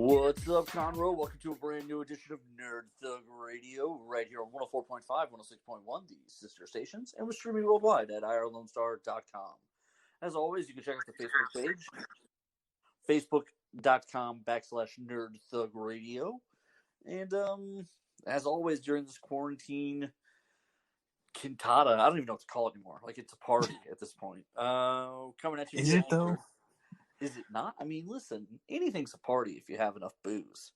What's up, Conroe? Welcome to a brand new edition of Nerd Thug Radio, right here on 104.5, 106.1, the sister stations, and we're streaming worldwide at irlonestar.com. As always, you can check out the Facebook page, facebook.com/Nerd Thug Radio. And, as always, during this quarantine cantata, I don't even know what to call it anymore. Like, it's a party at this point. Coming at you. Is it, though? Is it not? I mean, listen, anything's a party if you have enough booze.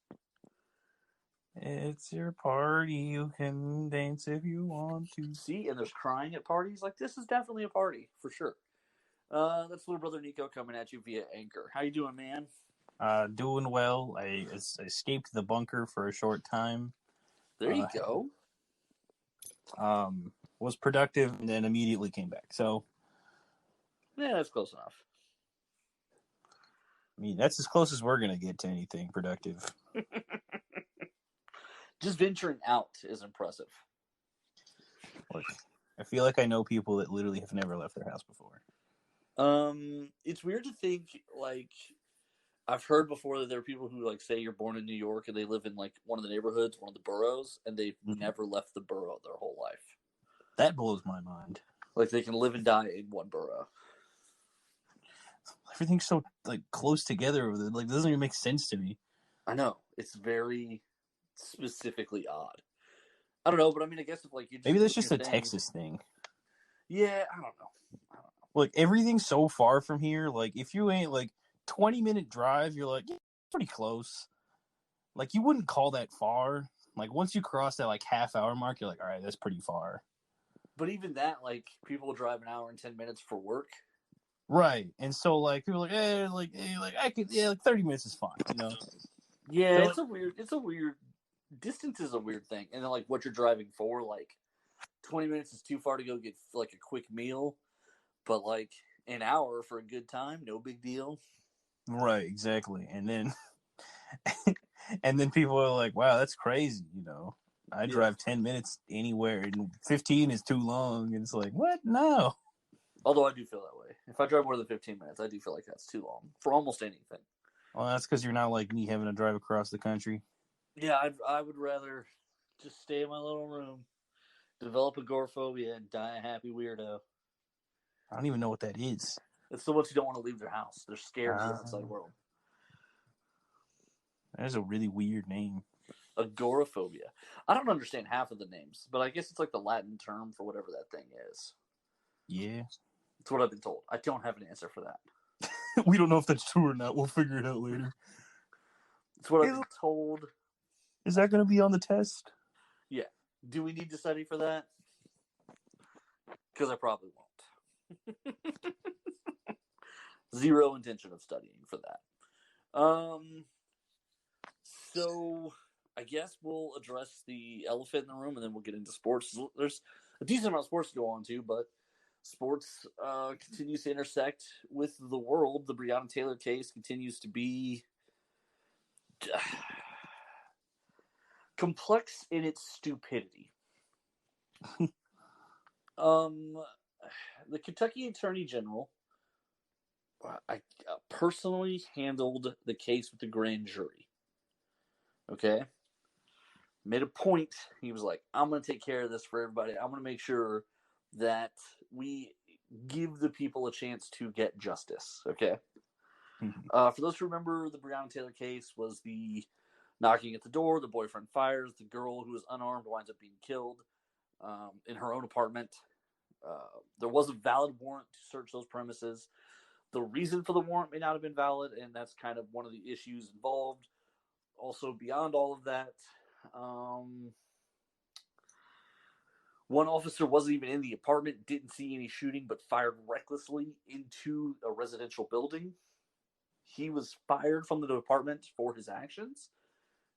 It's your party. You can dance if you want to. See, and there's crying at parties. Like, this is definitely a party, for sure. That's little brother Nico coming at you via Anchor. How you doing, man? Doing well. I escaped the bunker for a short time. There you go. Was productive and then immediately came back. So, yeah, that's close enough. I mean, that's as close as we're going to get to anything productive. Just venturing out is impressive. Look, I feel like I know people that literally have never left their house before. It's weird to think, like, I've heard before that there are people who, like, say you're born in New York and they live in, like, one of the neighborhoods, one of the boroughs, and they've never left the borough their whole life. That blows my mind. Like, they can live and die in one borough. Everything's so, like, close together. Like, it doesn't even make sense to me. I know. It's very specifically odd. I don't know, but I mean, I guess if, like, you just maybe that's just a Texas thing. Yeah, I don't know. Like, everything's so far from here. Like, if you ain't, like, 20-minute drive, you're like, yeah, pretty close. Like, you wouldn't call that far. Like, once you cross that, like, half-hour mark, you're like, all right, that's pretty far. But even that, like, people drive an hour and 10 minutes for work. Right. And so, like, people are like, I could, like, 30 minutes is fine, you know? Yeah, so, it's a weird, distance is a weird thing. And then, like, what you're driving for, like, 20 minutes is too far to go get, like, a quick meal. But, like, an hour for a good time, no big deal. Right, exactly. And then, and then people are like, wow, that's crazy, you know? I drive 10 minutes anywhere, and 15 is too long. And it's like, what? No. Although I do feel that way. If I drive more than 15 minutes, I do feel like that's too long for almost anything. Well, that's because you're not like me having to drive across the country. Yeah, I would rather just stay in my little room, develop agoraphobia, and die a happy weirdo. I don't even know what that is. It's the ones who don't want to leave their house. They're scared of the outside world. That is a really weird name. Agoraphobia. I don't understand half of the names, but I guess it's like the Latin term for whatever that thing is. Yeah. That's what I've been told. I don't have an answer for that. We don't know if that's true or not. We'll figure it out later. That's what I've been told. Is that going to be on the test? Yeah. Do we need to study for that? Because I probably won't. Zero intention of studying for that. So I guess we'll address the elephant in the room, and then we'll get into sports. There's a decent amount of sports to go on to, but sports continues to intersect with the world. The Breonna Taylor case continues to be complex in its stupidity. The Kentucky Attorney General I personally handled the case with the grand jury. Okay? Made a point. He was like, I'm going to take care of this for everybody. I'm going to make sure that we give the people a chance to get justice. Okay? For those who remember, the Breonna Taylor case was the knocking at the door, the boyfriend fires, the girl who was unarmed winds up being killed in her own apartment. There was a valid warrant to search those premises. The reason for the warrant may not have been valid, and that's kind of one of the issues involved. Also, beyond all of that, one officer wasn't even in the apartment, didn't see any shooting, but fired recklessly into a residential building. He was fired from the department for his actions.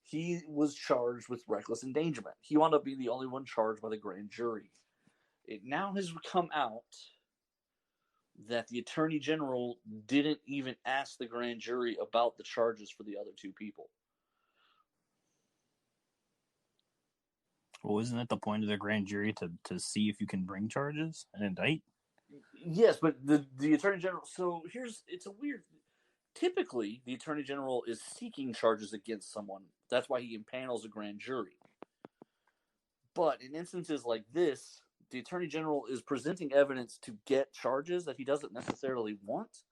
He was charged with reckless endangerment. He wound up being the only one charged by the grand jury. It now has come out that the Attorney General didn't even ask the grand jury about the charges for the other two people. Well, isn't that the point of the grand jury to see if you can bring charges and indict? Yes, but the Attorney General... So it's a weird... typically the Attorney General is seeking charges against someone. That's why he impanels a grand jury. But in instances like this, the Attorney General is presenting evidence to get charges that he doesn't necessarily want.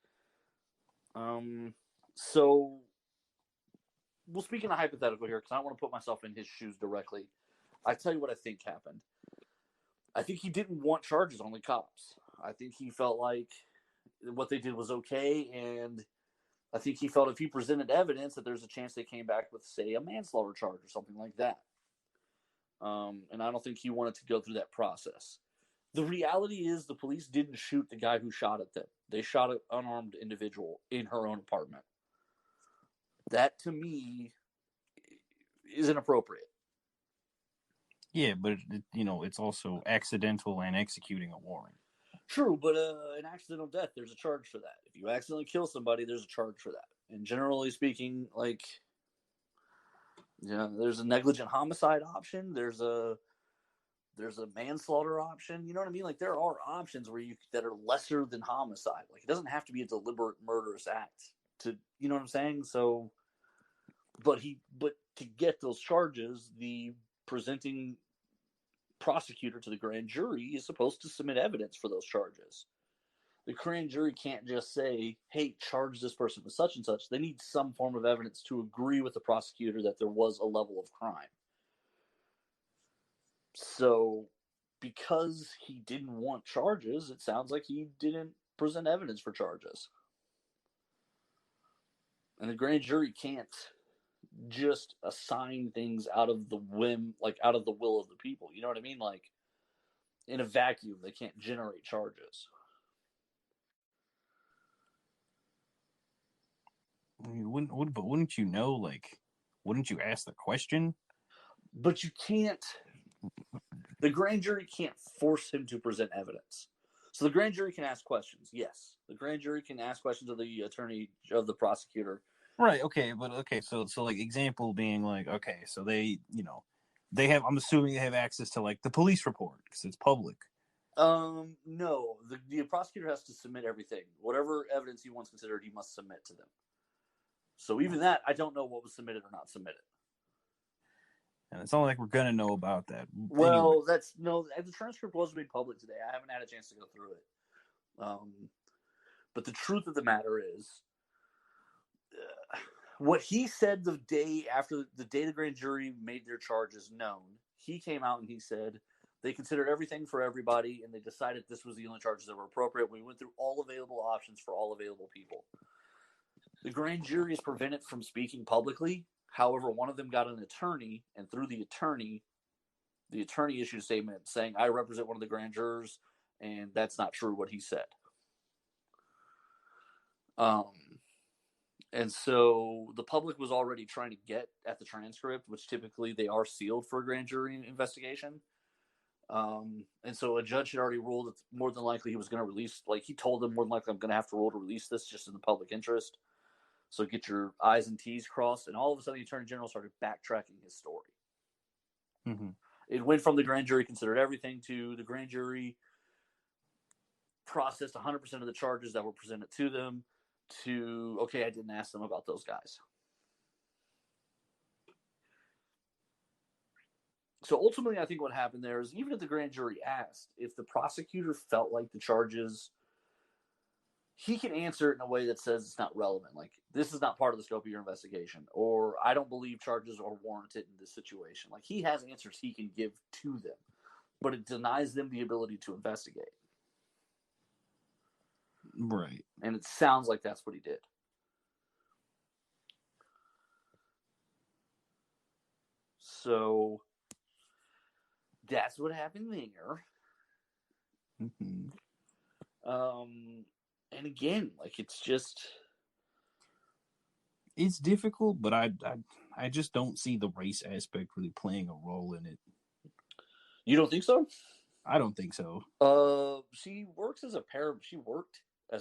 So we'll speak in a hypothetical here because I don't want to put myself in his shoes directly. I tell you what I think happened. I think he didn't want charges on the cops. I think he felt like what they did was okay, and I think he felt if he presented evidence that there's a chance they came back with, say, a manslaughter charge or something like that. And I don't think he wanted to go through that process. The reality is the police didn't shoot the guy who shot at them. They shot an unarmed individual in her own apartment. That, to me, is inappropriate. Yeah, but it's also accidental and executing a warrant. True, but an accidental death, there's a charge for that. If you accidentally kill somebody, there's a charge for that. And generally speaking, there's a negligent homicide option. There's a manslaughter option. You know what I mean? Like, there are options that are lesser than homicide. Like, it doesn't have to be a deliberate murderous act to, you know what I'm saying? So, but to get those charges, the presenting prosecutor to the grand jury is supposed to submit evidence for those charges. The grand jury can't just say, hey, charge this person with such and such. They need some form of evidence to agree with the prosecutor that there was a level of crime. So, because he didn't want charges, it sounds like he didn't present evidence for charges. And the grand jury can't just assign things out of the whim, like out of the will of the people. You know what I mean? Like, in a vacuum, they can't generate charges. I mean, wouldn't you know? Like, wouldn't you ask the question? But you can't. The grand jury can't force him to present evidence. So the grand jury can ask questions. Yes, the grand jury can ask questions of the attorney, of the prosecutor. Right. Okay. But okay. So like example being like, okay, so they they have. I'm assuming they have access to like the police report because it's public. No, the prosecutor has to submit everything. Whatever evidence he wants considered, he must submit to them. So even that, I don't know what was submitted or not submitted. And it's not like we're gonna know about that. Well, anyway. The transcript was made public today. I haven't had a chance to go through it. But the truth of the matter is, what he said the day the grand jury made their charges known, he came out and he said they considered everything for everybody and they decided this was the only charges that were appropriate. We went through all available options for all available people. The grand jury is prevented from speaking publicly. However, one of them got an attorney, and through the attorney issued a statement saying, I represent one of the grand jurors, and that's not true what he said. And so the public was already trying to get at the transcript, which typically they are sealed for a grand jury investigation. And so a judge had already ruled that more than likely he was going to release, like he told them more than likely I'm going to have to rule to release this just in the public interest. So get your I's and T's crossed. And all of a sudden the Attorney General started backtracking his story. Mm-hmm. It went from the grand jury considered everything to the grand jury processed 100% of the charges that were presented to them to, okay, I didn't ask them about those guys. So ultimately, I think what happened there is even if the grand jury asked, if the prosecutor felt like the charges, he can answer it in a way that says it's not relevant. Like, this is not part of the scope of your investigation, or I don't believe charges are warranted in this situation. Like, he has answers he can give to them, but it denies them the ability to investigate. Right. And it sounds like that's what he did. So that's what happened there. Mm-hmm. And again, like, it's difficult, but I just don't see the race aspect really playing a role in it. You don't think so? I don't think so. She worked as a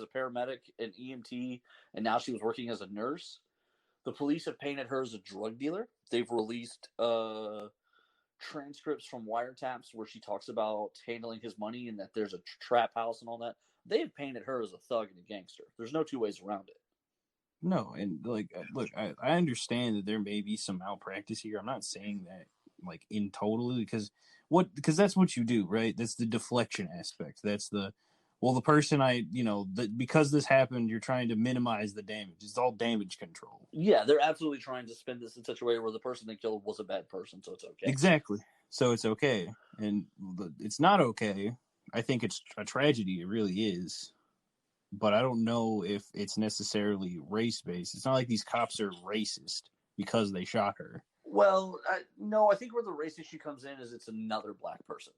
paramedic and EMT, and now she was working as a nurse. The police have painted her as a drug dealer. They've released transcripts from wiretaps where she talks about handling his money and that there's a trap house and all that. They've painted her as a thug and a gangster. There's no two ways around it. No, and like, look, I understand that there may be some malpractice here. I'm not saying that like in totally because that's what you do, right? That's the deflection aspect. That's the person because this happened, you're trying to minimize the damage. It's all damage control. Yeah, they're absolutely trying to spin this in such a way where the person they killed was a bad person, so it's okay. Exactly. So it's okay, and it's not okay. I think it's a tragedy. It really is. But I don't know if it's necessarily race based. It's not like these cops are racist because they shot her. Well, no, I think where the race issue comes in is it's another black person.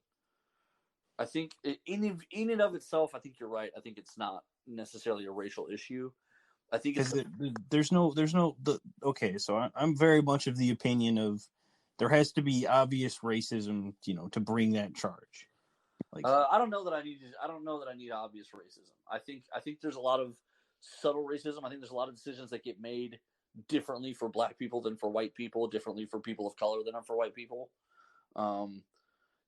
I think in and of itself, I think you're right. I think it's not necessarily a racial issue. I think it's okay. So I'm very much of the opinion of there has to be obvious racism, to bring that charge. Like, I don't know that I need obvious racism. I think there's a lot of subtle racism. I think there's a lot of decisions that get made differently for black people than for white people, differently for people of color than for white people.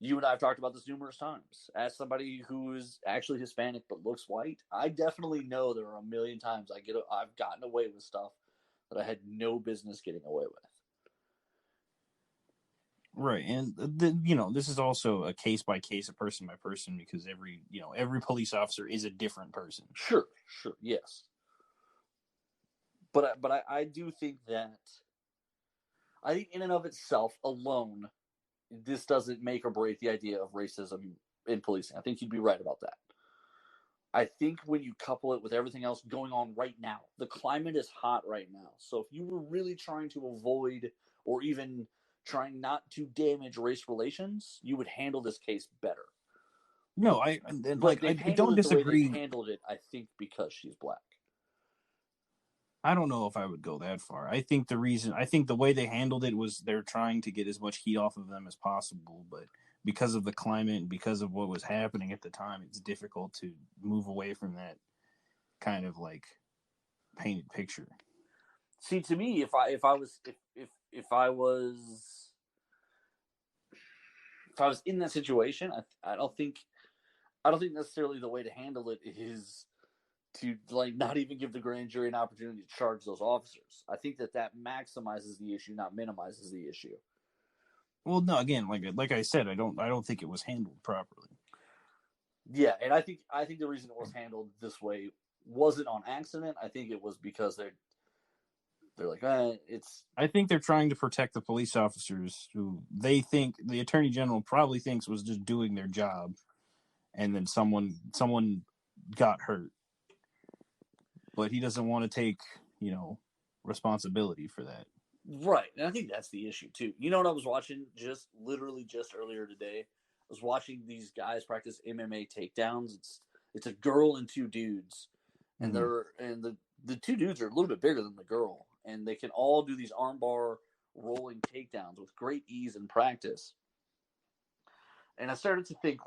You and I have talked about this numerous times. As somebody who is actually Hispanic but looks white, I definitely know there are a million times I've gotten away with stuff that I had no business getting away with. Right, and this is also a case by case, a person by person, because every police officer is a different person. Sure, yes. But I do think that I think in and of itself alone, this doesn't make or break the idea of racism in policing. I think you'd be right about that. I think when you couple it with everything else going on right now, the climate is hot right now. So if you were really trying to avoid or even trying not to damage race relations, you would handle this case better. No, I don't disagree. The way they handled it, I think, because she's black. I don't know if I would go that far. I think the way they handled it was they're trying to get as much heat off of them as possible, but because of the climate and because of what was happening at the time, it's difficult to move away from that kind of like painted picture. See, to me, if I was in that situation, I don't think necessarily the way to handle it is to not even give the grand jury an opportunity to charge those officers. I think that maximizes the issue, not minimizes the issue. Well, no, again, like I said, I don't think it was handled properly. Yeah, and I think the reason it was handled this way wasn't on accident. I think it was because they're like, it's. I think they're trying to protect the police officers who they think the attorney general probably thinks was just doing their job, and then someone got hurt, but he doesn't want to take responsibility for that. Right, and I think that's the issue too. You know what I was watching just earlier today? I was watching these guys practice MMA takedowns. It's a girl and two dudes, and the two dudes are a little bit bigger than the girl, and they can all do these armbar rolling takedowns with great ease and practice. And I started to think,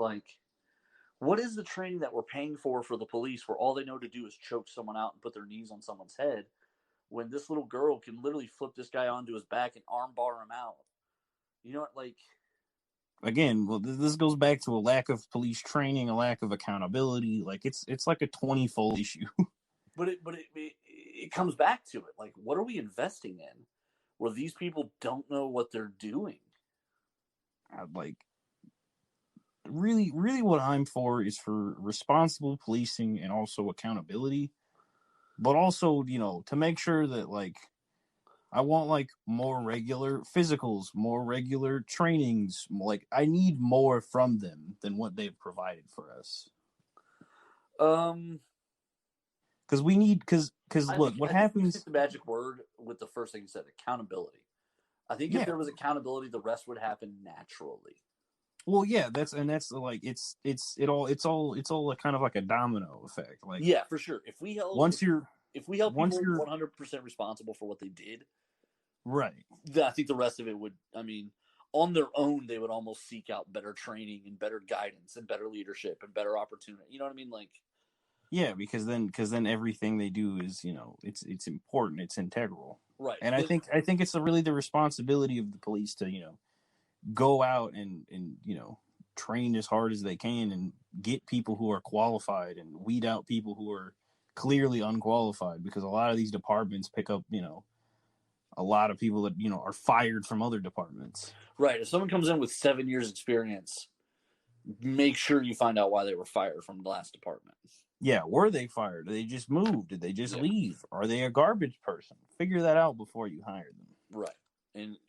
what is the training that we're paying for the police, where all they know to do is choke someone out and put their knees on someone's head, when this little girl can literally flip this guy onto his back and armbar him out? You know what, Again, well, this goes back to a lack of police training, a lack of accountability. It's like a 20-fold issue. But it comes back to it. What are we investing in where these people don't know what they're doing? Really, really what I'm for is for responsible policing and also accountability. But also, to make sure that I want more regular physicals, more regular trainings. I need more from them than what they've provided for us. Because we need look what happens. The magic word with the first thing you said, accountability. I think if there was accountability, the rest would happen naturally. Well, yeah, it's all kind of like a domino effect. Yeah, for sure. If we held people 100% responsible for what they did, right? I think the rest of it would. I mean, on their own, they would almost seek out better training and better guidance and better leadership and better opportunity. You know what I mean? Yeah, because then everything they do is it's important, it's integral, right? And I think it's really the responsibility of the police to go out and train as hard as they can and get people who are qualified and weed out people who are clearly unqualified because a lot of these departments pick up, a lot of people that, are fired from other departments. Right. If someone comes in with 7 years experience, make sure you find out why they were fired from the last department. Yeah, were they fired? Did they just move? Did they just leave? Are they a garbage person? Figure that out before you hire them. Right.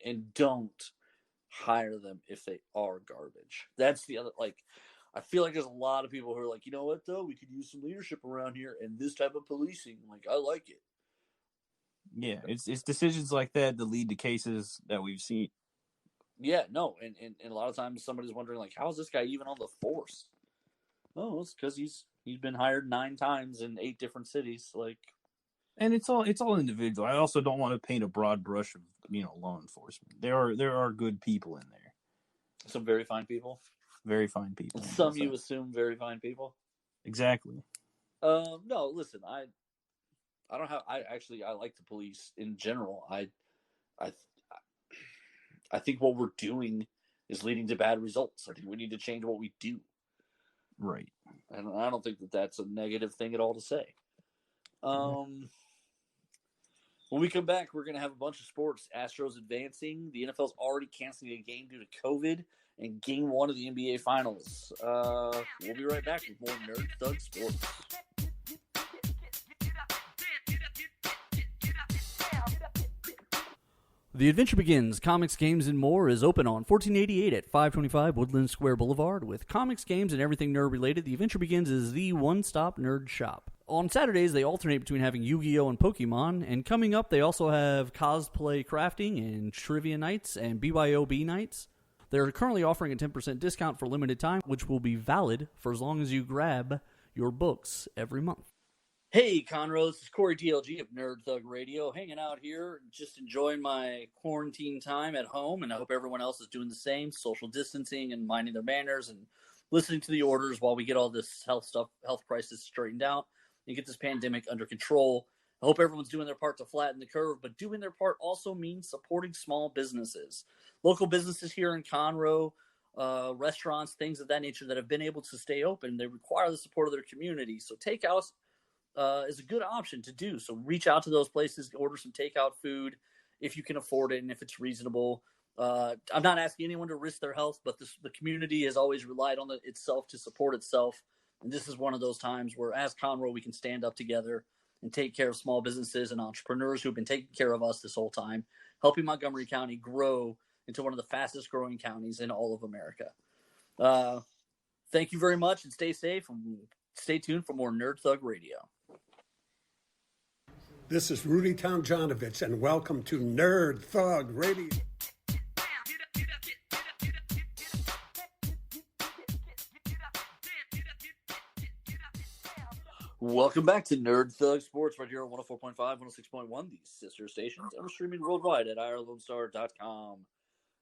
And don't hire them if they are garbage. That's the other, I feel like there's a lot of people who are like, you know what, though? We could use some leadership around here and this type of policing. Like, I like it. Yeah, it's decisions like that that lead to cases that we've seen. Yeah, no. And a lot of times somebody's wondering, like, how is this guy even on the force? Oh, it's because he's been hired 9 times in 8 different cities. Like, and it's all individual. I also don't want to paint a broad brush of law enforcement. There are good people in there. Some very fine people. Very fine people. Some you assume very fine people. Exactly. No, listen, I don't have. I like the police in general. I think what we're doing is leading to bad results. I think we need to change what we do. Right. And I don't think that that's a negative thing at all to say. When we come back, we're going to have a bunch of sports. Astros advancing. The NFL's already canceling a game due to COVID. And Game 1 of the NBA Finals. We'll be right back with more Nerd Thug Sports. The Adventure Begins, Comics, Games, and More is open on 1488 at 525 Woodland Square Boulevard. With comics, games, and everything nerd-related, The Adventure Begins is the one-stop nerd shop. On Saturdays, they alternate between having Yu-Gi-Oh! And Pokemon, and coming up, they also have cosplay crafting and trivia nights and BYOB nights. They're currently offering a 10% discount for limited time, which will be valid for as long as you grab your books every month. Hey, Conroe, this is Corey DLG of Nerd Thug Radio, hanging out here, just enjoying my quarantine time at home, and I hope everyone else is doing the same, social distancing and minding their manners and listening to the orders while we get all this health crisis straightened out and get this pandemic under control. I hope everyone's doing their part to flatten the curve, but doing their part also means supporting small businesses. Local businesses here in Conroe, restaurants, things of that nature that have been able to stay open, they require the support of their community. So takeout is a good option to do. So reach out to those places, order some takeout food if you can afford it and if it's reasonable. I'm not asking anyone to risk their health, but the community has always relied on itself to support itself. And this is one of those times where, as Conroe, we can stand up together and take care of small businesses and entrepreneurs who've been taking care of us this whole time, helping Montgomery County grow into one of the fastest growing counties in all of America. Thank you very much, and stay safe, and stay tuned for more Nerd Thug Radio. This is Rudy Tomjanovich, and welcome to Nerd Thug Radio. Welcome back to Nerd Thug Sports right here on 104.5, 106.1, these sister stations, and we're streaming worldwide at irlonestar.com.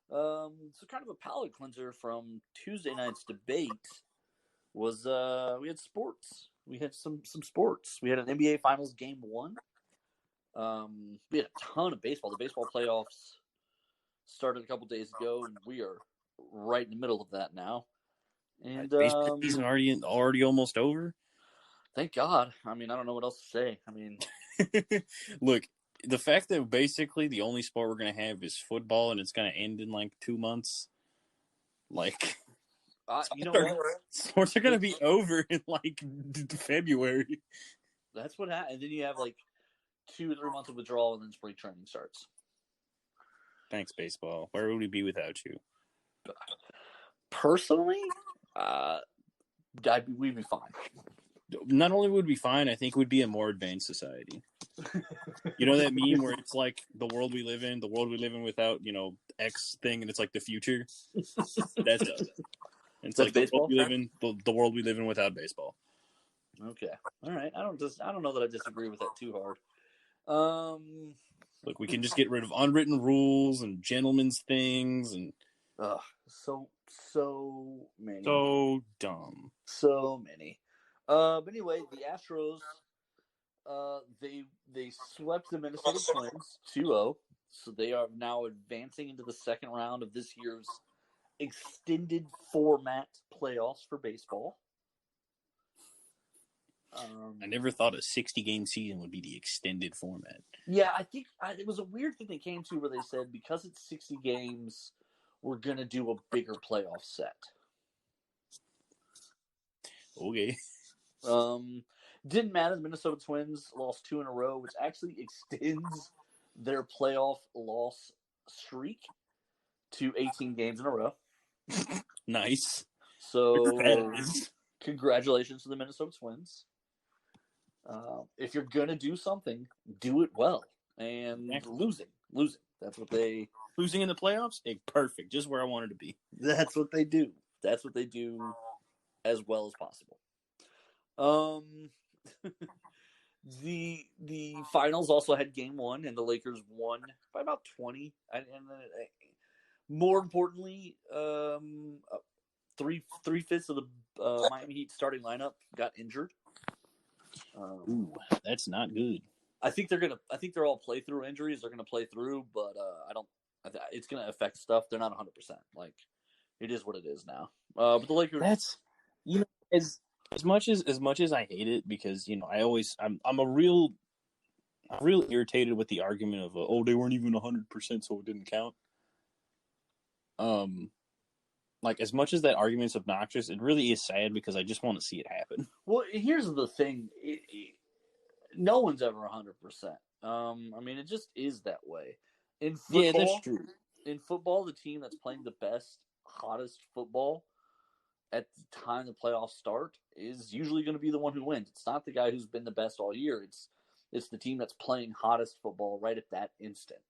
So kind of a palate cleanser from Tuesday night's debate was we had sports. We had some sports. We had an NBA Finals Game 1. We had a ton of baseball. The baseball playoffs started a couple days ago, and we are right in the middle of that now. And baseball season already almost over. Thank God. I mean, I don't know what else to say. I mean, look, the fact that basically the only sport we're gonna have is football, and it's gonna end in like 2 months. Like, you know what? Sports are gonna be over in like February. That's what happened. And then you have like 2 or 3 months of withdrawal, and then spring training starts. Thanks, baseball. Where would we be without you? Personally, we'd be fine. Not only would we be fine, I think we'd be a more advanced society. You know that meme where it's like the world we live in without, X thing, and it's like the future? That's us. It's like the world we live in without baseball. Okay. All right. I don't know that I disagree with that too hard. Look, we can just get rid of unwritten rules and gentlemen's things and so many. So dumb. So many. But anyway, the Astros, they swept the Minnesota Twins 2-0, so they are now advancing into the second round of this year's extended format playoffs for baseball. I never thought a 60-game season would be the extended format. Yeah, I think it was a weird thing they came to where they said because it's 60 games, we're going to do a bigger playoff set. Okay. Didn't matter. The Minnesota Twins lost 2 in a row, which actually extends their playoff loss streak to 18 games in a row. Nice. So, congratulations to the Minnesota Twins. If you're going to do something, do it well. And losing. That's what they... Losing in the playoffs? Perfect. Just where I wanted to be. That's what they do. That's what they do as well as possible. The finals also had game 1, and the Lakers won by about 20. And more importantly, 3/5 of the Miami Heat starting lineup got injured. Ooh, that's not good. I think they're all playthrough injuries. They're gonna play through, but it's gonna affect stuff. They're not 100%. Like, it is what it is now. But the Lakers. That's, as much as I hate it, because I'm real irritated with the argument of they weren't even 100%, so it didn't count. Like, as much as that argument's obnoxious, it really is sad because I just want to see it happen. Well, here's the thing: no one's ever 100%. I mean, it just is that way. In football, yeah, that's true. In football, the team that's playing the best, hottest football at the time the playoffs start is usually going to be the one who wins. It's not the guy who's been the best all year. It's the team that's playing hottest football right at that instant.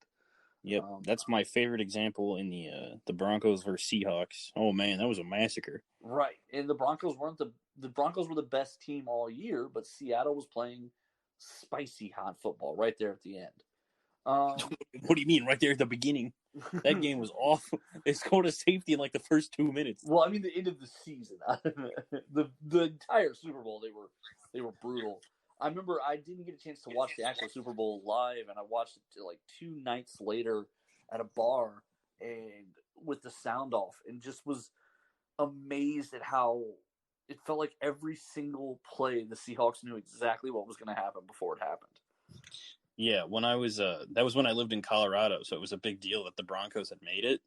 Yep, that's my favorite example in the Broncos versus Seahawks. Oh man, that was a massacre. Right, and the Broncos were the best team all year, but Seattle was playing spicy hot football right there at the end. What do you mean, right there at the beginning? That game was awful. They scored a safety in like the first 2 minutes. Well, I mean the end of the season, the entire Super Bowl, they were brutal. I remember I didn't get a chance to watch the actual Super Bowl live, and I watched it like 2 nights later at a bar and with the sound off, and just was amazed at how it felt like every single play the Seahawks knew exactly what was going to happen before it happened. Yeah, when I was that was when I lived in Colorado, so it was a big deal that the Broncos had made it.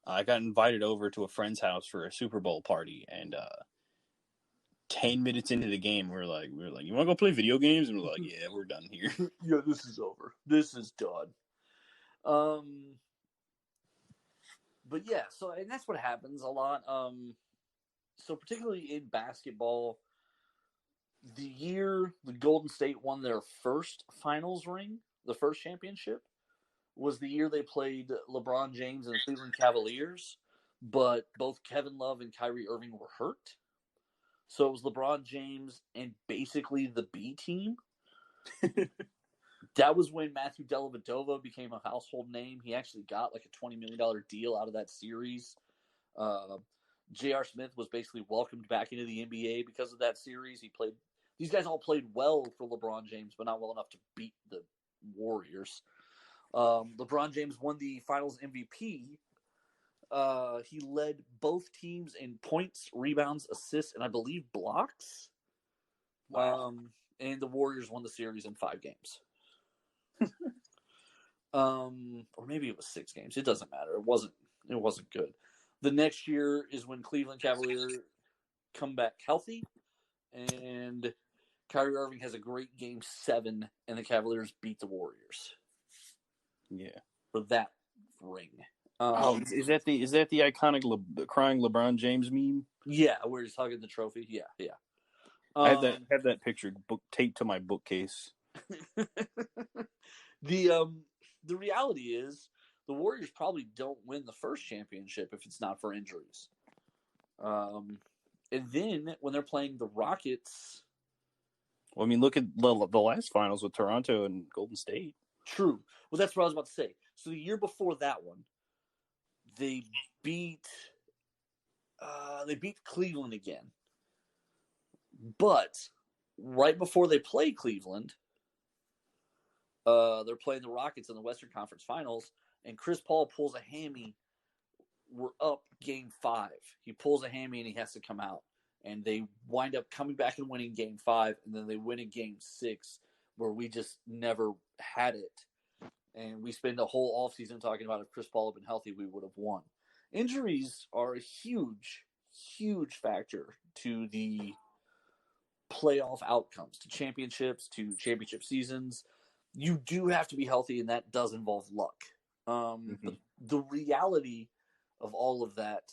I got invited over to a friend's house for a Super Bowl party, and 10 minutes into the game, we were like, you want to go play video games? And we're like, yeah, we're done here. Yeah, this is over. This is done. But yeah, and that's what happens a lot. So particularly in basketball, the year the Golden State won their first finals ring, the first championship, was the year they played LeBron James and the Cleveland Cavaliers, but both Kevin Love and Kyrie Irving were hurt. So it was LeBron James and basically the B team. That was when Matthew Dellavedova became a household name. He actually got like a $20 million deal out of that series. J.R. Smith was basically welcomed back into the NBA because of that series. These guys all played well for LeBron James, but not well enough to beat the Warriors. LeBron James won the Finals MVP. He led both teams in points, rebounds, assists, and I believe blocks. Wow. And the Warriors won the series in 5 games. Or maybe it was 6 games. It doesn't matter. It wasn't good. The next year is when Cleveland Cavaliers come back healthy, and Kyrie Irving has a great Game 7, and the Cavaliers beat the Warriors. Yeah, for that ring. Is that the iconic crying LeBron James meme? Yeah, where he's hugging the trophy. Yeah. I have that picture taped to my bookcase. The reality is the Warriors probably don't win the first championship if it's not for injuries. And then when they're playing the Rockets. Well, I mean, look at the last finals with Toronto and Golden State. True. Well, that's what I was about to say. So the year before that one, they beat Cleveland again. But right before they play Cleveland, they're playing the Rockets in the Western Conference Finals, and Chris Paul pulls a hammy. We're up Game 5. He pulls a hammy and he has to come out. and they wind up coming back and winning Game 5, and then they win in Game 6, where we just never had it. And we spend the whole offseason talking about if Chris Paul had been healthy, we would have won. Injuries are a huge, huge factor to the playoff outcomes, to championships, to championship seasons. You do have to be healthy, and that does involve luck. But the reality of all of that,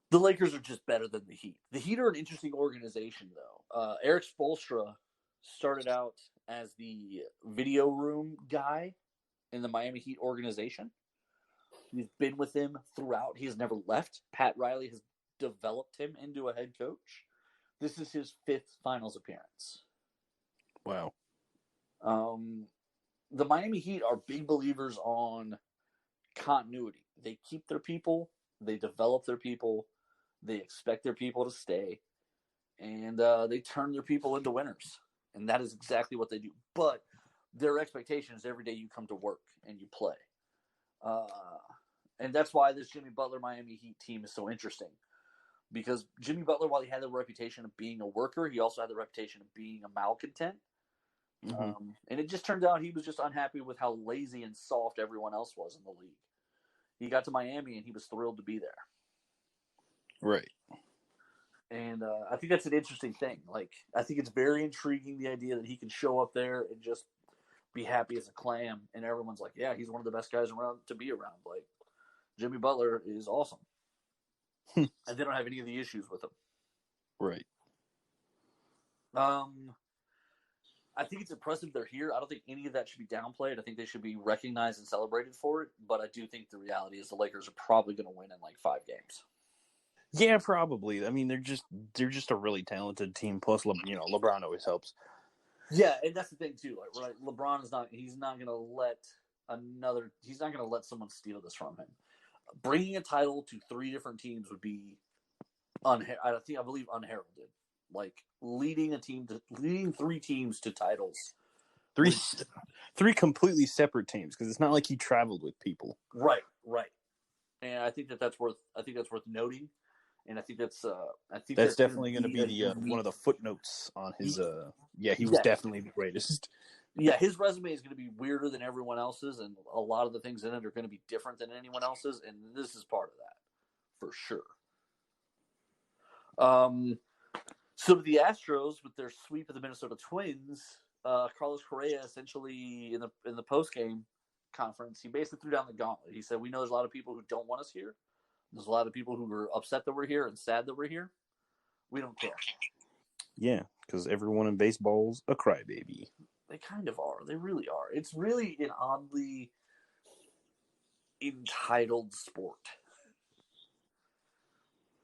the Lakers are just better than the Heat. The Heat are an interesting organization, though. Eric Spoelstra started out as the video room guy in the Miami Heat organization. He's been with them throughout. He has never left. Pat Riley has developed him into a head coach. This is his 5th finals appearance. Wow. The Miami Heat are big believers on continuity. They keep their people. They develop their people. They expect their people to stay. And they turn their people into winners. And that is exactly what they do. But their expectation is every day you come to work and you play. And that's why this Jimmy Butler Miami Heat team is so interesting. Because Jimmy Butler, while he had the reputation of being a worker, he also had the reputation of being a malcontent. And it just turned out he was just unhappy with how lazy and soft everyone else was in the league. He got to Miami and he was thrilled to be there. Right. And I think that's an interesting thing. Like, I think it's very intriguing, the idea that he can show up there and just be happy as a clam. And everyone's like, yeah, he's one of the best guys around to be around. Like, Jimmy Butler is awesome. And they don't have any of the issues with him. Right. I think it's impressive they're here. I don't think any of that should be downplayed. I think they should be recognized and celebrated for it. But I do think the reality is the Lakers are probably going to win in like 5 games. Yeah, probably. I mean, they're just a really talented team. Plus, LeBron always helps. Yeah, and that's the thing too. Like, right, LeBron is not. He's not going to let someone steal this from him. Bringing a title to 3 different teams would be I believe unheralded. Like leading 3 teams to titles. 3 completely separate teams, because it's not like he traveled with people. Right. And I think that's worth noting. And I think that's definitely going to be one of the footnotes on his. He was definitely the greatest. Yeah, his resume is going to be weirder than everyone else's, and a lot of the things in it are going to be different than anyone else's, and this is part of that, for sure. So the Astros, with their sweep of the Minnesota Twins, Carlos Correa essentially in the post-game conference, he basically threw down the gauntlet. He said, "We know there's a lot of people who don't want us here. There's a lot of people who are upset that we're here and sad that we're here. We don't care." Yeah, because everyone in baseball's a crybaby. They kind of are. They really are. It's really an oddly entitled sport.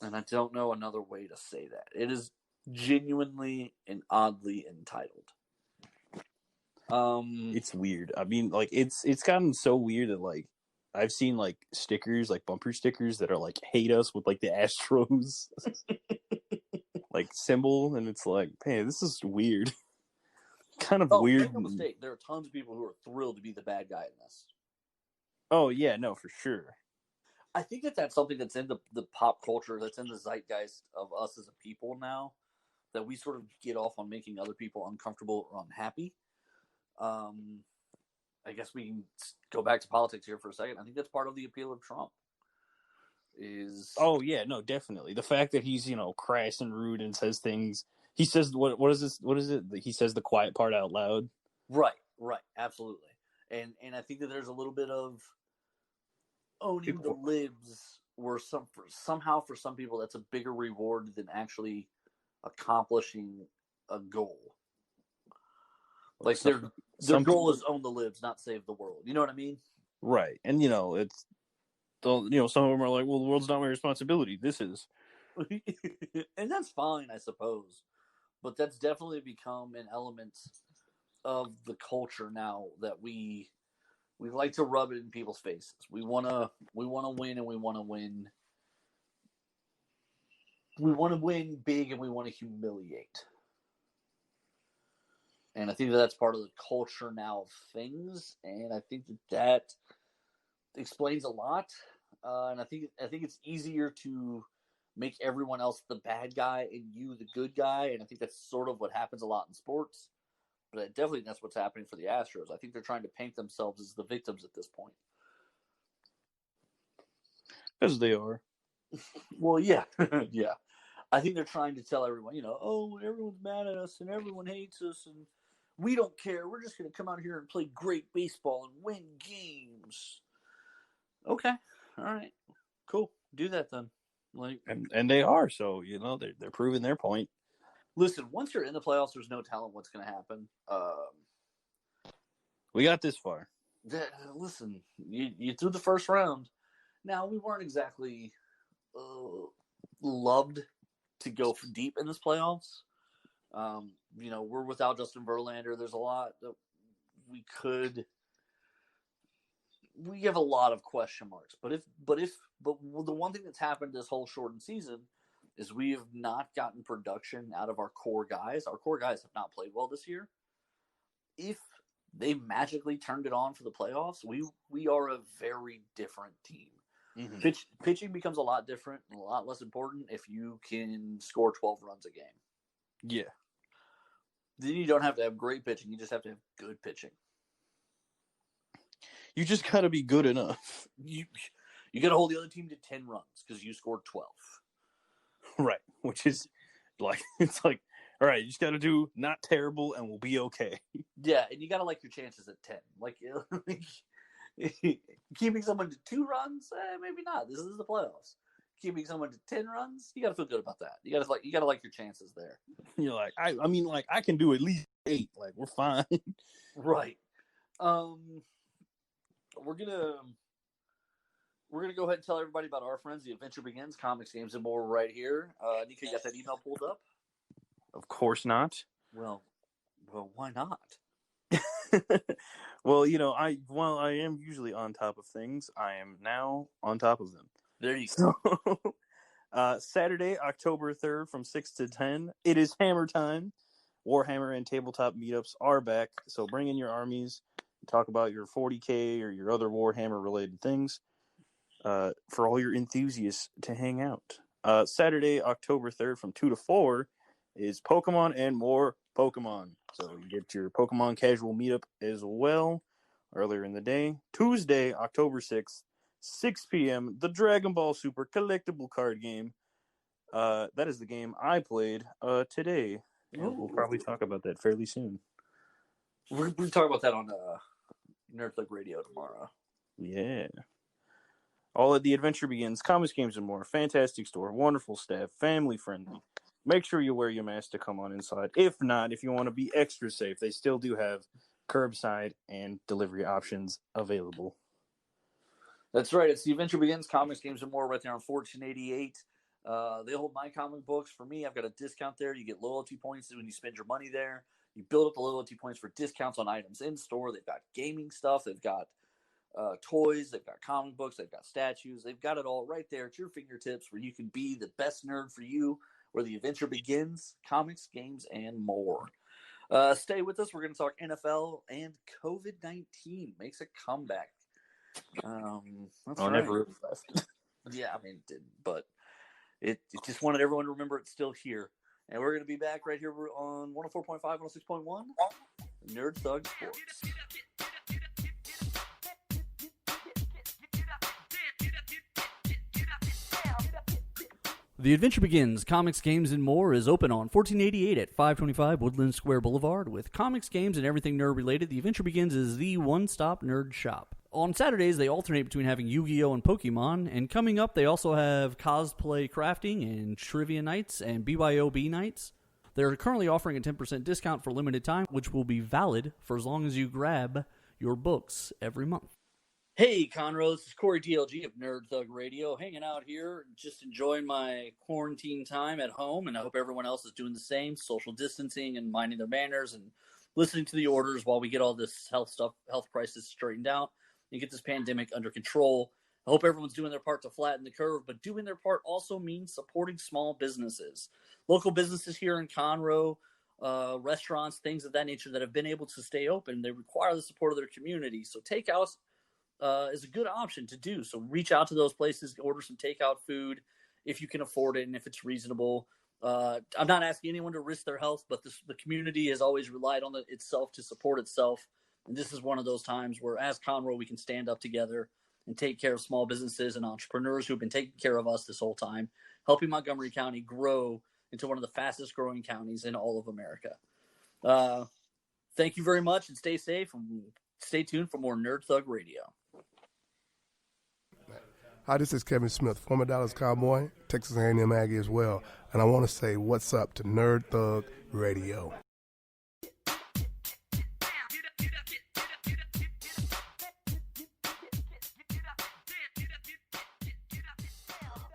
And I don't know another way to say that. It is genuinely and oddly entitled. It's weird. I mean, like, it's gotten so weird that, like, I've seen, like, stickers, like, bumper stickers that are, like, hate us with, like, the Astros, like, symbol. And it's like, hey, this is weird. Kind of weird. Make no mistake, there are tons of people who are thrilled to be the bad guy in this. Oh, yeah, no, for sure. I think that's something that's in the pop culture, that's in the zeitgeist of us as a people now, that we sort of get off on making other people uncomfortable or unhappy. I guess we can go back to politics here for a second. I think that's part of the appeal of Trump. Oh, yeah, no, definitely. The fact that he's, crass and rude and says things. He says, what is this? What is it? He says the quiet part out loud. Right, absolutely. And I think that there's a little bit of owning the libs where somehow for some people that's a bigger reward than actually accomplishing a goal. Like their goal is own the libs, not save the world. You know what I mean? Right. And it's some of them are like, well, the world's not my responsibility. This is. And that's fine, I suppose. But that's definitely become an element of the culture now that we like to rub it in people's faces. We wanna win, and we wanna win. We want to win big, and we want to humiliate. And I think that's part of the culture now of things, and I think that explains a lot. and I think it's easier to make everyone else the bad guy and you the good guy, and I think that's sort of what happens a lot in sports. But I definitely think that's what's happening for the Astros. I think they're trying to paint themselves as the victims at this point. Because they are. Well, yeah, yeah. I think they're trying to tell everyone, oh, everyone's mad at us and everyone hates us and we don't care. We're just going to come out here and play great baseball and win games. Okay, all right, cool. Do that then. And they are, so they're proving their point. Listen, once you're in the playoffs, there's no telling what's going to happen. We got this far. Listen, you threw the first round. Now, we weren't exactly loved to go deep in this playoffs. We're without Justin Verlander. There's a lot that we have a lot of question marks. But the one thing that's happened this whole shortened season is we have not gotten production out of our core guys. Our core guys have not played well this year. If they magically turned it on for the playoffs, we are a very different team. Mm-hmm. Pitching becomes a lot different and a lot less important if you can score 12 runs a game. Yeah. Then you don't have to have great pitching. You just have to have good pitching. You just got to be good enough. You got to hold the other team to 10 runs because you scored 12. Right. Which is it's like, all right, you just got to do not terrible and we'll be okay. Yeah, and you got to like your chances at 10. Keeping someone to 2 runs, maybe not. This is the playoffs. Keeping someone to 10 runs, you got to feel good about that. You got to like your chances there. You're like, I can do at least 8. Like, we're fine. Right. We're gonna go ahead and tell everybody about our friends. The Adventure Begins, Comics, Games, and More right here. Nika, you got that email pulled up? Of course not. Well, why not? Well, while I am usually on top of things, I am now on top of them. There you go. Saturday, October 3rd from 6 to 10, it is Hammer time. Warhammer and tabletop meetups are back, so bring in your armies, talk about your 40K or your other Warhammer-related things for all your enthusiasts to hang out. Saturday, October 3rd from 2 to 4 is Pokemon and more Pokemon. So you get your Pokemon casual meetup as well earlier in the day. Tuesday, October 6th, 6 p.m., the Dragon Ball Super collectible card game. That is the game I played today. And we'll probably talk about that fairly soon. We're going to talk about that on Nerd Thug Radio tomorrow. Yeah. All at the Adventure Begins, Comics, Games, and More. Fantastic store, wonderful staff, family friendly. Make sure you wear your mask to come on inside. If not, if you want to be extra safe, they still do have curbside and delivery options available. That's right. It's the Adventure Begins, Comics, Games, and More right there on 1488. They hold my comic books. For me, I've got a discount there. You get loyalty points when you spend your money there. You build up the loyalty points for discounts on items in store. They've got gaming stuff. They've got toys. They've got comic books. They've got statues. They've got it all right there at your fingertips where you can be the best nerd for you, where the adventure begins. Comics, games, and more. Stay with us. We're going to talk NFL, and COVID-19 makes a comeback. That's right. Never left. Yeah, I mean, it didn't, but it just wanted everyone to remember it's still here. And we're going to be back right here on 104.5, 106.1, Nerd Thug Sports. The Adventure Begins, Comics, Games, and More is open on 1488 at 525 Woodland Square Boulevard. With comics, games, and everything nerd-related, The Adventure Begins is the one-stop nerd shop. On Saturdays, they alternate between having Yu-Gi-Oh! And Pokemon, and coming up, they also have cosplay crafting and trivia nights and BYOB nights. They're currently offering a 10% discount for limited time, which will be valid for as long as you grab your books every month. Hey, Conroe, this is Corey DLG of Nerd Thug Radio, hanging out here, just enjoying my quarantine time at home, and I hope everyone else is doing the same, social distancing and minding their manners and listening to the orders while we get all this health crisis straightened out and get this pandemic under control. I hope everyone's doing their part to flatten the curve, but doing their part also means supporting small businesses. Local businesses here in Conroe, restaurants, things of that nature that have been able to stay open, they require the support of their community. So take out is a good option to do. So reach out to those places, order some takeout food if you can afford it and if it's reasonable. I'm not asking anyone to risk their health, but the community has always relied on itself to support itself. And this is one of those times where, as Conroe, we can stand up together and take care of small businesses and entrepreneurs who've been taking care of us this whole time, helping Montgomery County grow into one of the fastest growing counties in all of America. Thank you very much, and stay safe, and stay tuned for more Nerd Thug Radio. Hi, this is Kevin Smith, former Dallas Cowboy, Texas A&M Aggie as well, and I want to say what's up to Nerd Thug Radio.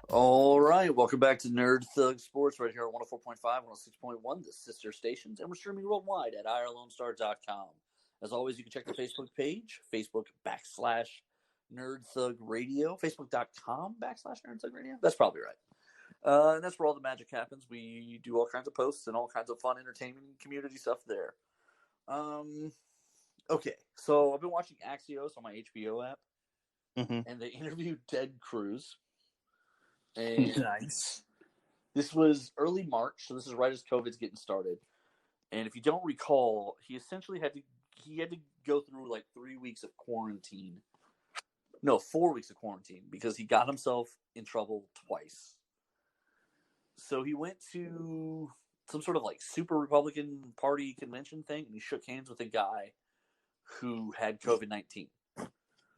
All right, welcome back to Nerd Thug Sports right here at 104.5, 106.1, the sister stations, and we're streaming worldwide at irlonestar.com. As always, you can check the Facebook page, Facebook.com/Nerd Thug Radio, Facebook.com/Nerd Thug Radio. That's probably right. And that's where all the magic happens. We do all kinds of posts and all kinds of fun entertainment and community stuff there. Okay, so I've been watching Axios on my HBO app, and they interviewed Ted Cruz. And Nice. This was early March, so this is right as COVID's getting started. And if you don't recall, he essentially had to go through like 3 weeks of quarantine. No, 4 weeks of quarantine because he got himself in trouble twice. So he went to some sort of like super Republican Party convention thing, and he shook hands with a guy who had COVID-19.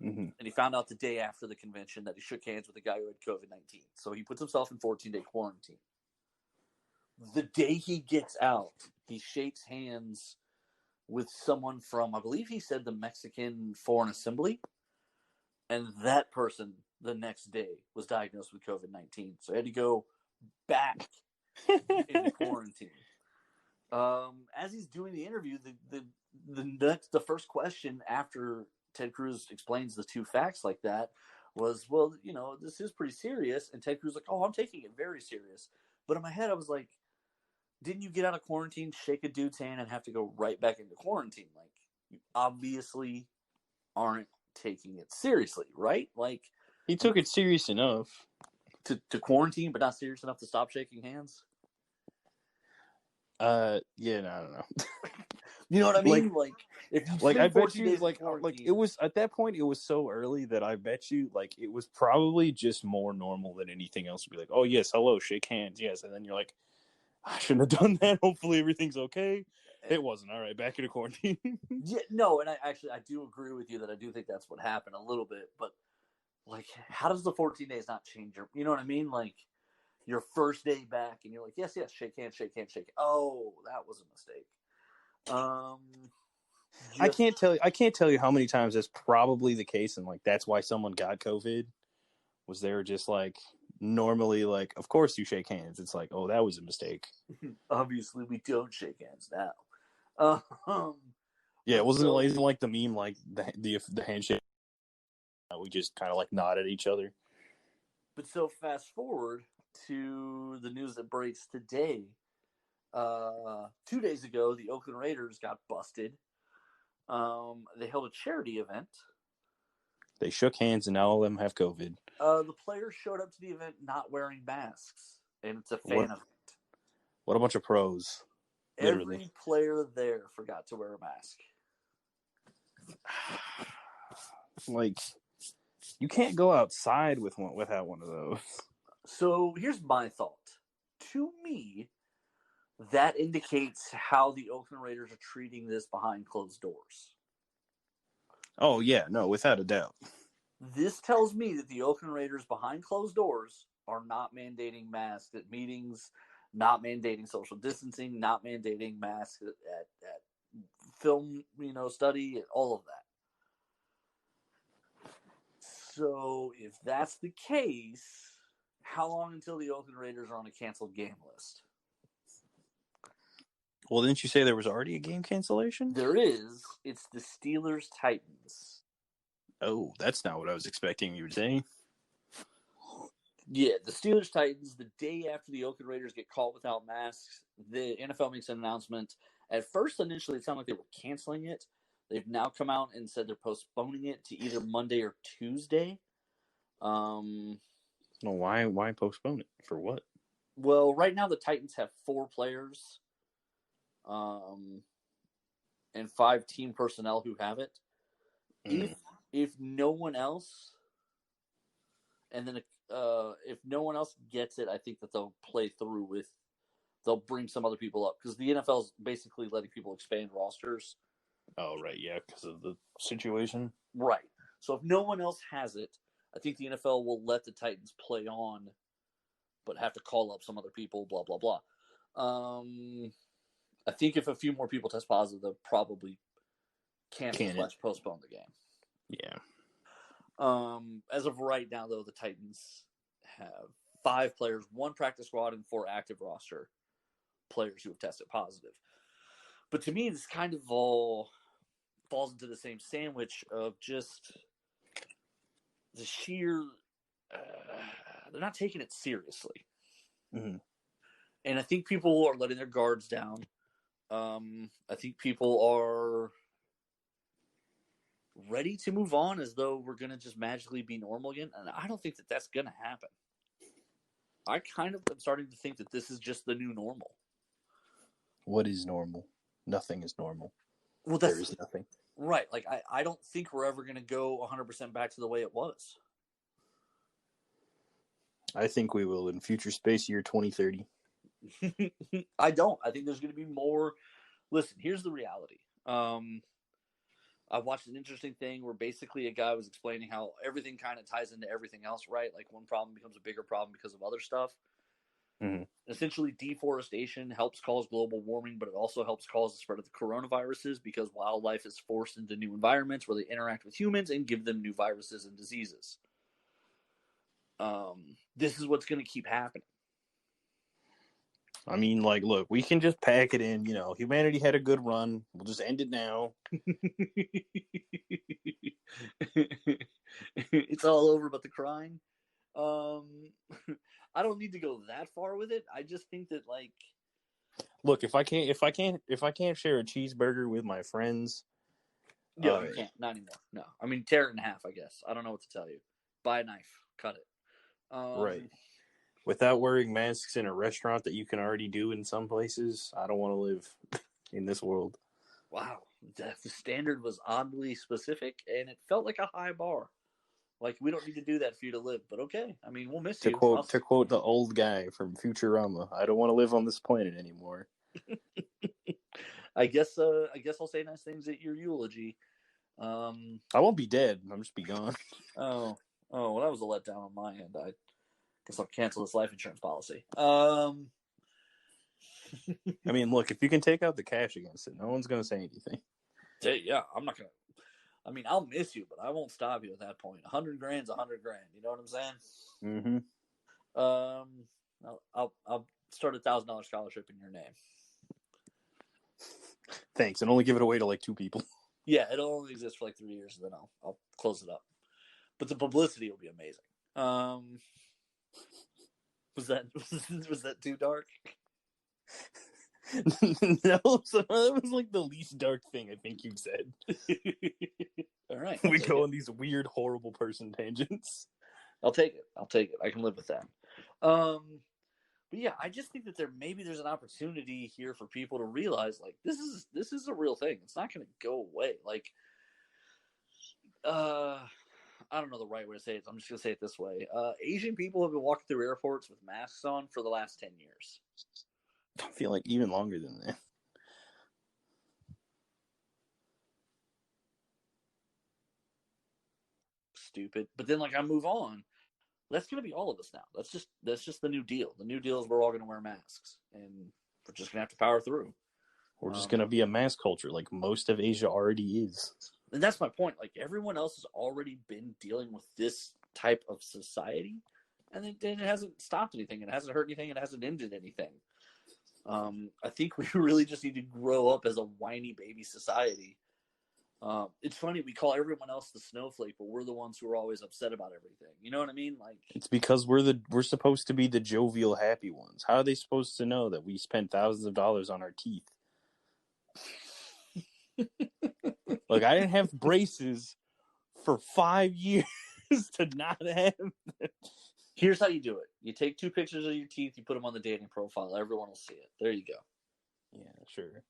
And he found out the day after the convention that he shook hands with a guy who had COVID-19. So he puts himself in 14-day quarantine. The day he gets out, he shakes hands with someone from, I believe he said, the Mexican Foreign Assembly. And that person, the next day, was diagnosed with COVID-19. So he had to go back into quarantine. As he's doing the interview, the first question after Ted Cruz explains the two facts like that was, well, you know, this is pretty serious. And Ted Cruz was like, oh, I'm taking it very serious. But in my head, I was like, didn't you get out of quarantine, shake a dude's hand, and have to go right back into quarantine? Like, you obviously aren't taking it seriously, right? Like, he took it serious enough to quarantine, but not serious enough to stop shaking hands. Yeah, no, I don't know. You know what I mean? Like I bet you, like it was at that point. It was so early that I bet you, like, it was probably just more normal than anything else to be like, oh yes, hello, shake hands, yes, and then you're like, I shouldn't have done that. Hopefully everything's okay. It wasn't. All right, back into quarantine. Yeah, no, and I do agree with you that I do think that's what happened a little bit, but like, how does the 14 days not change your? You know what I mean? Like, your first day back, and you're like, yes, shake hands. Oh, that was a mistake. I can't tell you how many times that's probably the case, and like that's why someone got COVID. Was there just like normally like, of course you shake hands. It's like, oh, that was a mistake. Obviously, we don't shake hands now. Yeah, it wasn't like the meme, like the handshake. We just kind of like nod at each other. But so fast forward to the news that breaks today. 2 days ago, the Oakland Raiders got busted. They held a charity event. They shook hands, and now all of them have COVID. The players showed up to the event not wearing masks, and it's a fan event. What a bunch of pros. Literally. Every player there forgot to wear a mask. Like, you can't go outside without one of those. So here's my thought. To me, that indicates how the Oakland Raiders are treating this behind closed doors. Oh, yeah. No, without a doubt. This tells me that the Oakland Raiders behind closed doors are not mandating masks at meetings, not mandating social distancing, not mandating masks at film, study, and all of that. So if that's the case, how long until the Oakland Raiders are on a canceled game list? Well, didn't you say there was already a game cancellation? There is. It's the Steelers-Titans. Oh, that's not what I was expecting you to say. Yeah, the Steelers-Titans, the day after the Oakland Raiders get caught without masks, the NFL makes an announcement. At first, initially, it sounded like they were canceling it, They've now come out and said they're postponing it to either Monday or Tuesday. No, why postpone it? For what? Well, right now the Titans have 4 players, and 5 team personnel who have it. If no one else, and then if no one else gets it, I think that they'll play through with. They'll bring some other people up because the NFL is basically letting people expand rosters. Oh, right, yeah, because of the situation. Right. So if no one else has it, I think the NFL will let the Titans play on, but have to call up some other people, blah, blah, blah. I think if a few more people test positive, they'll probably postpone the game. Yeah. As of right now, though, the Titans have 5 players, 1 practice squad, and 4 active roster players who have tested positive. But to me, this kind of all falls into the same sandwich of just the sheer they're not taking it seriously. Mm-hmm. And I think people are letting their guards down. I think people are ready to move on as though we're going to just magically be normal again. And I don't think that that's going to happen. I kind of am starting to think that this is just the new normal. What is normal? Nothing is normal. Well, there is nothing. Right. Like, I don't think we're ever going to go 100% back to the way it was. I think we will in future space year 2030. I don't. I think there's going to be more. Listen, here's the reality. I watched an interesting thing where basically a guy was explaining how everything kind of ties into everything else, right? Like one problem becomes a bigger problem because of other stuff. Mm-hmm. Essentially, deforestation helps cause global warming, but it also helps cause the spread of the coronaviruses because wildlife is forced into new environments where they interact with humans and give them new viruses and diseases. This is what's going to keep happening. I mean, like, look, we can just pack it in. You know, humanity had a good run. We'll just end it now. It's all over but the crying. I don't need to go that far with it. I just think that, like, look, if I can't share a cheeseburger with my friends, you can't. Not anymore. No, I mean, tear it in half. I guess I don't know what to tell you. Buy a knife, cut it. Right. Without wearing masks in a restaurant that you can already do in some places, I don't want to live in this world. Wow, the standard was oddly specific, and it felt like a high bar. Like, we don't need to do that for you to live, but okay. I mean, we'll miss you. To quote the old guy from Futurama, I don't want to live on this planet anymore. I guess I'll say nice things at your eulogy. I won't be dead. I'll just be gone. Oh, well, that was a letdown on my end. I guess I'll cancel this life insurance policy. I mean, look, if you can take out the cash against it, no one's going to say anything. Yeah, I'm not going to. I mean, I'll miss you, but I won't stop you at that point. $100 grand's $100 grand. You know what I'm saying? Mm-hmm. I'll start a $1,000 scholarship in your name. Thanks, and only give it away to like 2 people. Yeah, it'll only exist for like 3 years, and then I'll close it up. But the publicity will be amazing. Was that too dark? No, so that was like the least dark thing I think you've said. All right, we go on these weird, horrible person tangents. I'll take it. I can live with that. But yeah, I just think that there's an opportunity here for people to realize, like, this is a real thing. It's not going to go away. Like, I don't know the right way to say it. So I'm just going to say it this way. Asian people have been walking through airports with masks on for the last 10 years. I feel like even longer than that. Stupid. But then, like, I move on. That's going to be all of us now. That's just the new deal. The new deal is we're all going to wear masks, and we're just going to have to power through. We're just going to be a mask culture like most of Asia already is. And that's my point. Like, everyone else has already been dealing with this type of society, and it hasn't stopped anything. It hasn't hurt anything. It hasn't ended anything. I think we really just need to grow up as a whiny baby society. It's funny, we call everyone else the snowflake, but we're the ones who are always upset about everything. You know what I mean? Like, it's because we're supposed to be the jovial, happy ones. How are they supposed to know that we spent thousands of dollars on our teeth? Like, I didn't have braces for 5 years to not have them. Here's how you do it. You take 2 pictures of your teeth, you put them on the dating profile. Everyone will see it. There you go. Yeah, sure.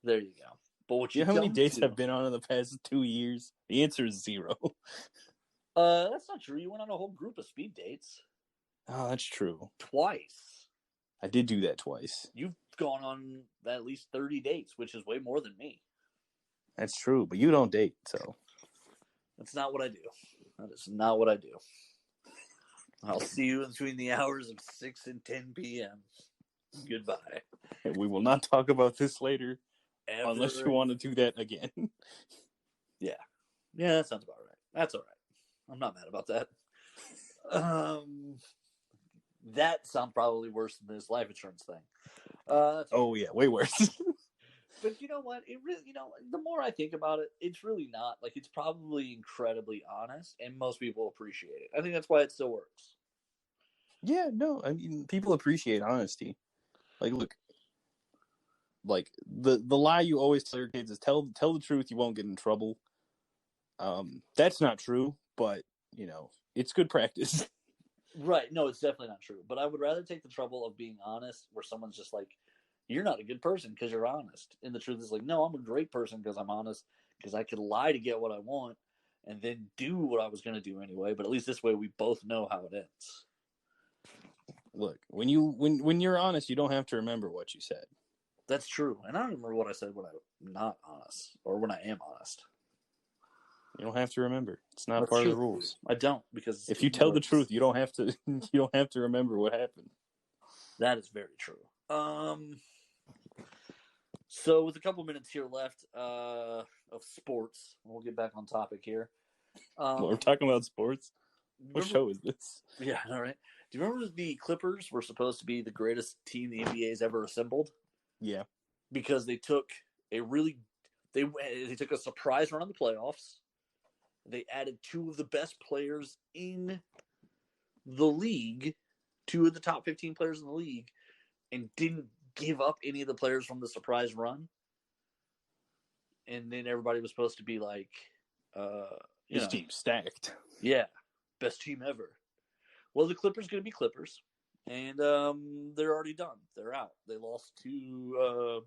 There you go. But what Do you you know how many don't dates do, I've been on in the past 2 years? The answer is 0. that's not true. You went on a whole group of speed dates. Oh, that's true. Twice. I did do that twice. You've gone on at least 30 dates, which is way more than me. That's true, but you don't date, so. That's not what I do. That is not what I do. I'll see you between the hours of 6 and 10 p.m. Goodbye. We will not talk about this later unless you Ever. want to do that again. Yeah, that sounds about right. That's all right. I'm not mad about that. That sounds probably worse than this life insurance thing. Oh, yeah, way worse. But you know what? It really, the more I think about it, it's really not. Like, it's probably incredibly honest, and most people appreciate it. I think that's why it still works. Yeah, no, I mean, people appreciate honesty. Like, look, like the lie you always tell your kids is tell the truth, you won't get in trouble. That's not true, but it's good practice. Right? No, it's definitely not true. But I would rather take the trouble of being honest, where someone's just like, "You're not a good person because you're honest," and the truth is like, "No, I'm a great person because I'm honest. Because I could lie to get what I want, and then do what I was going to do anyway. But at least this way, we both know how it ends." Look, when you're honest, you don't have to remember what you said. That's true, and I don't remember what I said when I'm not honest, or when I am honest. You don't have to remember. It's not That's part true. of the rules. I don't, because If you tell the truth, you don't have to. You don't have to remember what happened. That is very true. So with a couple minutes here left of sports, we'll get back on topic here. We're talking about sports. What show is this? Yeah, all right. Do you remember the Clippers were supposed to be the greatest team the NBA has ever assembled? Yeah. Because they took they took a surprise run in the playoffs. They added 2 of the best players in the league, 2 of the top 15 players in the league, and didn't give up any of the players from the surprise run. And then everybody was supposed to be like, this team's stacked. Yeah, best team ever. Well, the Clippers going to be Clippers, and they're already done. They're out. They lost to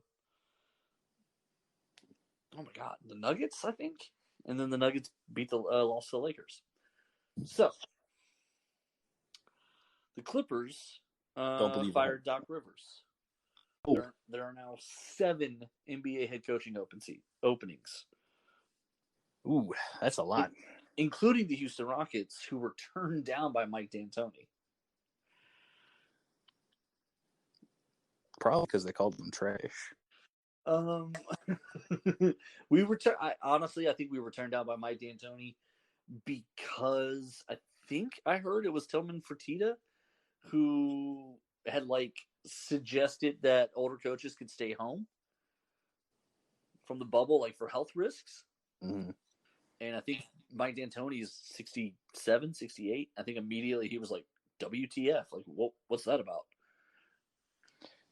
the Nuggets, I think, and then the Nuggets lost to the Lakers. So the Clippers fired Doc Rivers. There are now 7 NBA head coaching openings. Ooh, that's a lot. Including the Houston Rockets, who were turned down by Mike D'Antoni. Probably because they called them trash. We were. Honestly, I think we were turned down by Mike D'Antoni because I think I heard it was Tillman Fertitta who had suggested that older coaches could stay home from the bubble, for health risks. Mm-hmm. And I think Mike D'Antoni is 67, 68. I think immediately he was like, WTF? What's that about?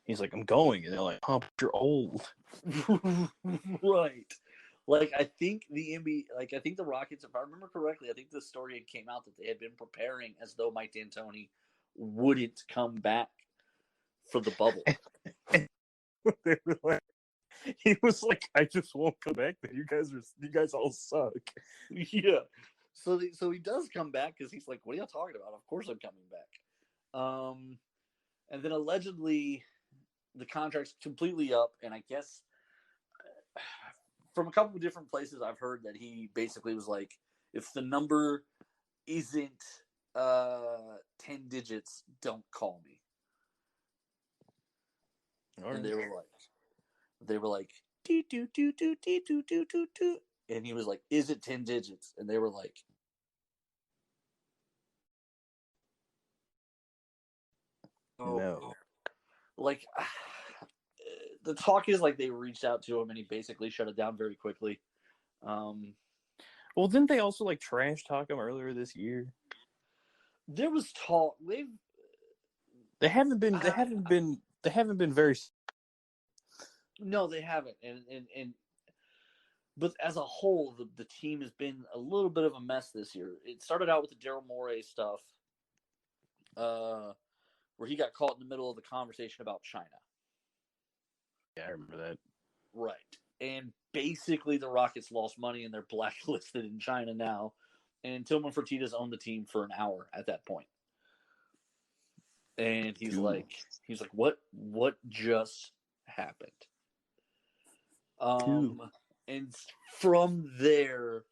He's like, I'm going. And they're like, oh, but you're old. Right. I think the NBA, I think the Rockets, if I remember correctly, I think the story had came out that they had been preparing as though Mike D'Antoni wouldn't come back for the bubble. They were like, he was like, I just won't come back. Then you guys all suck. Yeah. So he does come back because he's like, what are y'all talking about? Of course I'm coming back. And then allegedly the contract's completely up, and I guess from a couple of different places I've heard that he basically was like, if the number isn't 10 digits, don't call me. Right. And they were like, dee doo doo doo dee doo doo doo doo. And he was like, is it 10 digits? And they were like, no. The talk is they reached out to him and he basically shut it down very quickly. Well, didn't they also trash talk him earlier this year? There was talk. They haven't been very. No, they haven't. And But as a whole, the team has been a little bit of a mess this year. It started out with the Daryl Morey stuff, where he got caught in the middle of the conversation about China. Yeah, I remember that. Right. And basically the Rockets lost money and they're blacklisted in China now. And Tillman Fertitta's owned the team for an hour at that point. And he's like, what just happened? And from there,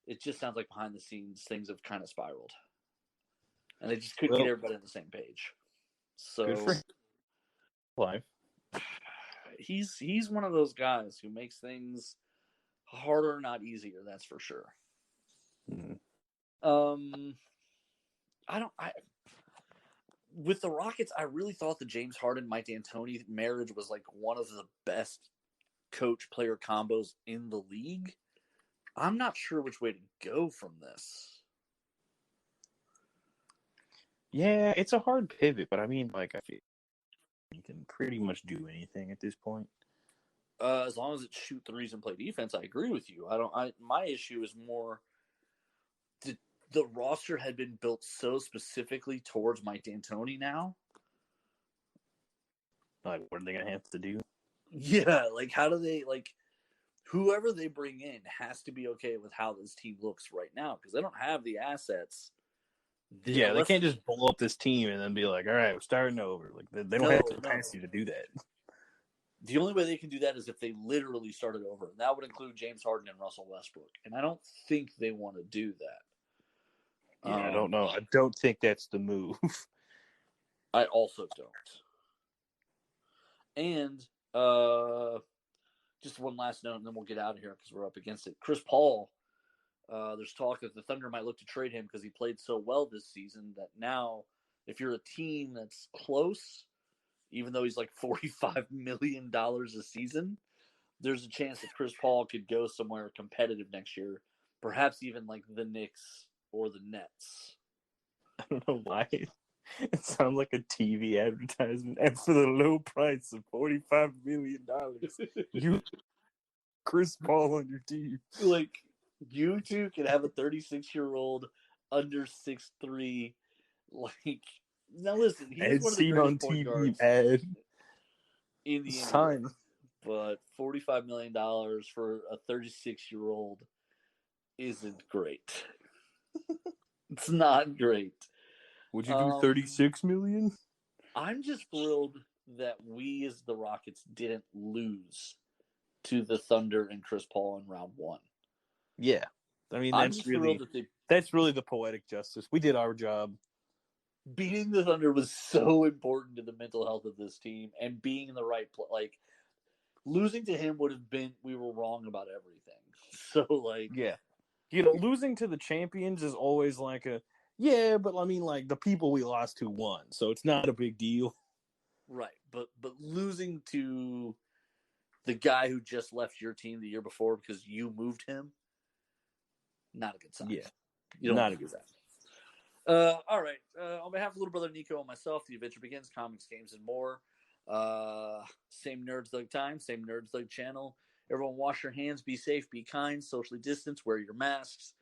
it just sounds like behind the scenes things have kind of spiraled. And they just couldn't get everybody on the same page. So good for him. Life. He's one of those guys who makes things harder, not easier. That's for sure. Mm-hmm. With the Rockets, I really thought the James Harden Mike D'Antoni marriage was like one of the best coach player combos in the league. I'm not sure which way to go from this. Yeah, it's a hard pivot, but I mean, like, I feel you can pretty much do anything at this point. As long as it shoot threes and play defense, I agree with you. My issue is more the roster had been built so specifically towards Mike D'Antoni now. Like, what are they gonna have to do? Yeah, like how do they whoever they bring in has to be okay with how this team looks right now because they don't have the assets. Yeah, they can't just blow up this team and then be like, all right, we're starting over. Like they don't have the capacity to do that. The only way they can do that is if they literally started over. And that would include James Harden and Russell Westbrook. And I don't think they want to do that. Yeah, I don't know. I don't think that's the move. I also don't. And just one last note, and then we'll get out of here because we're up against it. Chris Paul, there's talk that the Thunder might look to trade him because he played so well this season that now if you're a team that's close, even though he's like $45 million a season, there's a chance that Chris Paul could go somewhere competitive next year, perhaps even like the Knicks or the Nets. I don't know why. It sounds like a TV advertisement. And for the low price of $45 million, you Chris Paul on your team. Like, you two can have a 36-year-old under 6'3". Like, now listen, he's one of the greatest point guards in the NBA. But $45 million for a 36-year-old isn't great. It's not great. Would you do $36 million? I'm just thrilled that we, as the Rockets, didn't lose to the Thunder and Chris Paul in round one. Yeah, I mean that's really the poetic justice. We did our job. Beating the Thunder was so important to the mental health of this team, and being in the right place. Like, losing to him would have been, we were wrong about everything. So, like, yeah, losing to the champions is always like but I mean, like, the people we lost to won, so it's not a big deal. Right, but losing to the guy who just left your team the year before because you moved him, not a good sign. Yeah, not a good sign. All right. On behalf of little brother Nico and myself, the adventure begins. Comics, games, and more. Same Nerds Thug time, same Nerds Thug channel. Everyone, wash your hands, be safe, be kind, socially distance, wear your masks.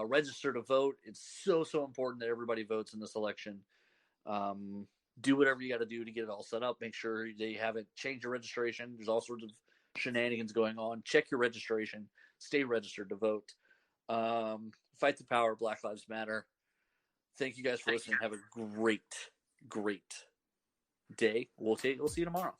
Register to vote. It's so important that everybody votes in this election. Do whatever you got to do to get it all set up. Make sure they haven't changed your registration. There's all sorts of shenanigans going on. Check your registration. Stay registered to vote. Fight the power. Black Lives Matter. Thank you guys for listening. Have a great day. We'll see you tomorrow.